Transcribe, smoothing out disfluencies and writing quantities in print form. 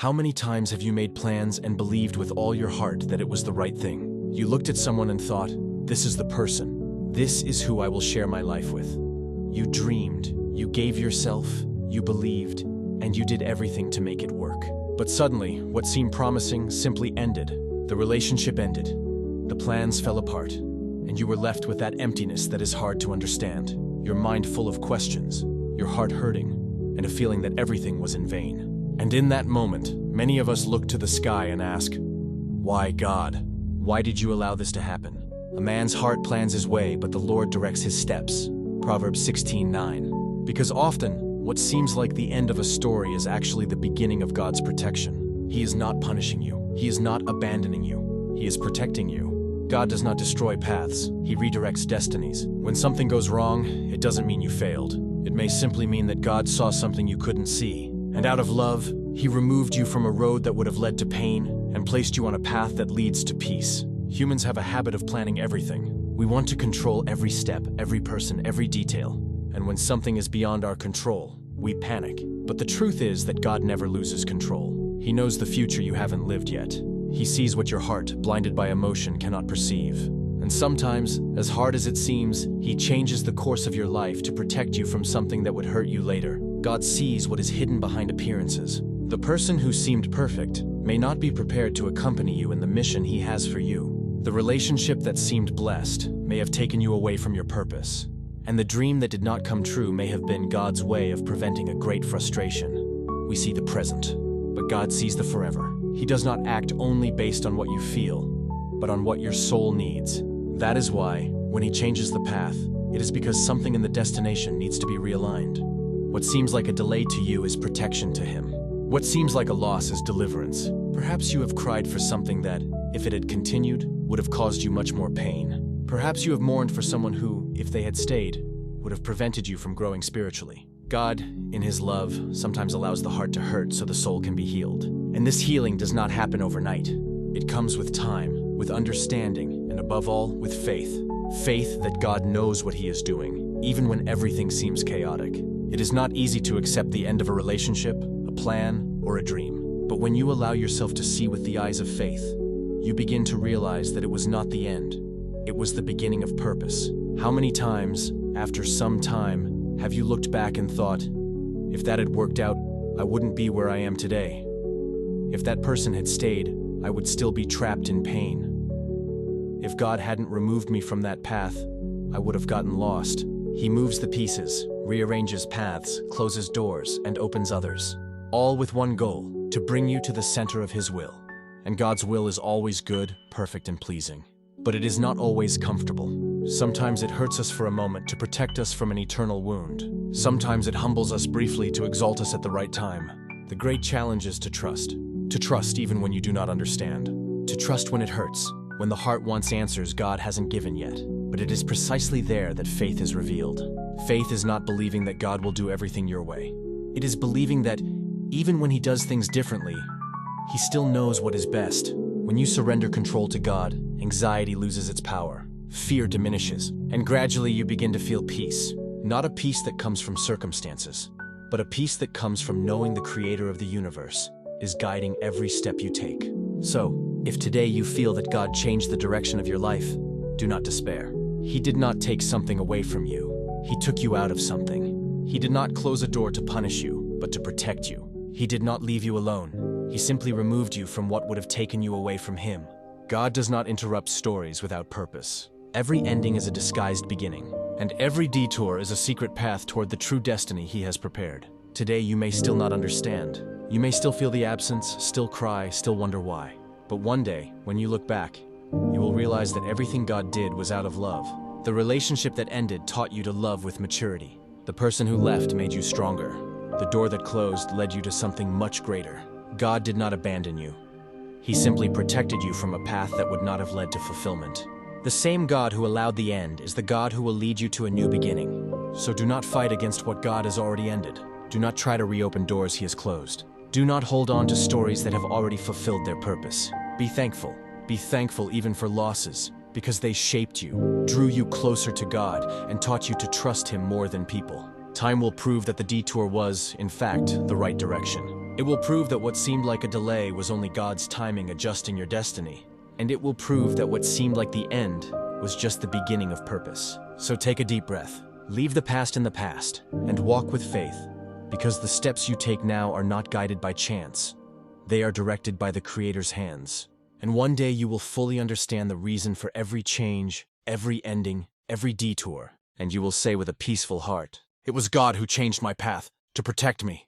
How many times have you made plans and believed with all your heart that it was the right thing? You looked at someone and thought, this is the person. This is who I will share my life with. You dreamed, you gave yourself, you believed, and you did everything to make it work. But suddenly, what seemed promising simply ended. The relationship ended. The plans fell apart, and you were left with that emptiness that is hard to understand. Your mind full of questions, your heart hurting, and a feeling that everything was in vain. And in that moment, many of us look to the sky and ask, why God? Why did you allow this to happen? A man's heart plans his way, but the Lord directs his steps. Proverbs 16:9. Because often, what seems like the end of a story is actually the beginning of God's protection. He is not punishing you. He is not abandoning you. He is protecting you. God does not destroy paths. He redirects destinies. When something goes wrong, it doesn't mean you failed. It may simply mean that God saw something you couldn't see. And out of love, He removed you from a road that would have led to pain and placed you on a path that leads to peace. Humans have a habit of planning everything. We want to control every step, every person, every detail. And when something is beyond our control, we panic. But the truth is that God never loses control. He knows the future you haven't lived yet. He sees what your heart, blinded by emotion, cannot perceive. And sometimes, as hard as it seems, He changes the course of your life to protect you from something that would hurt you later. God sees what is hidden behind appearances. The person who seemed perfect may not be prepared to accompany you in the mission He has for you. The relationship that seemed blessed may have taken you away from your purpose. And the dream that did not come true may have been God's way of preventing a great frustration. We see the present, but God sees the forever. He does not act only based on what you feel, but on what your soul needs. That is why, when He changes the path, it is because something in the destination needs to be realigned. What seems like a delay to you is protection to Him. What seems like a loss is deliverance. Perhaps you have cried for something that, if it had continued, would have caused you much more pain. Perhaps you have mourned for someone who, if they had stayed, would have prevented you from growing spiritually. God, in His love, sometimes allows the heart to hurt so the soul can be healed. And this healing does not happen overnight. It comes with time, with understanding, and above all, with faith. Faith that God knows what He is doing, even when everything seems chaotic. It is not easy to accept the end of a relationship, a plan, or a dream. But when you allow yourself to see with the eyes of faith, you begin to realize that it was not the end. It was the beginning of purpose. How many times, after some time, have you looked back and thought, if that had worked out, I wouldn't be where I am today. If that person had stayed, I would still be trapped in pain. If God hadn't removed me from that path, I would have gotten lost. He moves the pieces, rearranges paths, closes doors, and opens others. All with one goal, to bring you to the center of His will. And God's will is always good, perfect, and pleasing. But it is not always comfortable. Sometimes it hurts us for a moment to protect us from an eternal wound. Sometimes it humbles us briefly to exalt us at the right time. The great challenge is to trust. To trust even when you do not understand. To trust when it hurts, when the heart wants answers God hasn't given yet. But it is precisely there that faith is revealed. Faith is not believing that God will do everything your way. It is believing that even when He does things differently, He still knows what is best. When you surrender control to God, anxiety loses its power, fear diminishes, and gradually you begin to feel peace. Not a peace that comes from circumstances, but a peace that comes from knowing the Creator of the universe is guiding every step you take. So, if today you feel that God changed the direction of your life, do not despair. He did not take something away from you. He took you out of something. He did not close a door to punish you, but to protect you. He did not leave you alone. He simply removed you from what would have taken you away from Him. God does not interrupt stories without purpose. Every ending is a disguised beginning, and every detour is a secret path toward the true destiny He has prepared. Today you may still not understand. You may still feel the absence, still cry, still wonder why. But one day, when you look back, you will realize that everything God did was out of love. The relationship that ended taught you to love with maturity. The person who left made you stronger. The door that closed led you to something much greater. God did not abandon you. He simply protected you from a path that would not have led to fulfillment. The same God who allowed the end is the God who will lead you to a new beginning. So do not fight against what God has already ended. Do not try to reopen doors He has closed. Do not hold on to stories that have already fulfilled their purpose. Be thankful. Be thankful even for losses, because they shaped you, drew you closer to God, and taught you to trust Him more than people. Time will prove that the detour was, in fact, the right direction. It will prove that what seemed like a delay was only God's timing adjusting your destiny. And it will prove that what seemed like the end was just the beginning of purpose. So take a deep breath, leave the past in the past, and walk with faith, because the steps you take now are not guided by chance. They are directed by the Creator's hands. And one day you will fully understand the reason for every change, every ending, every detour, and you will say with a peaceful heart, "It was God who changed my path to protect me."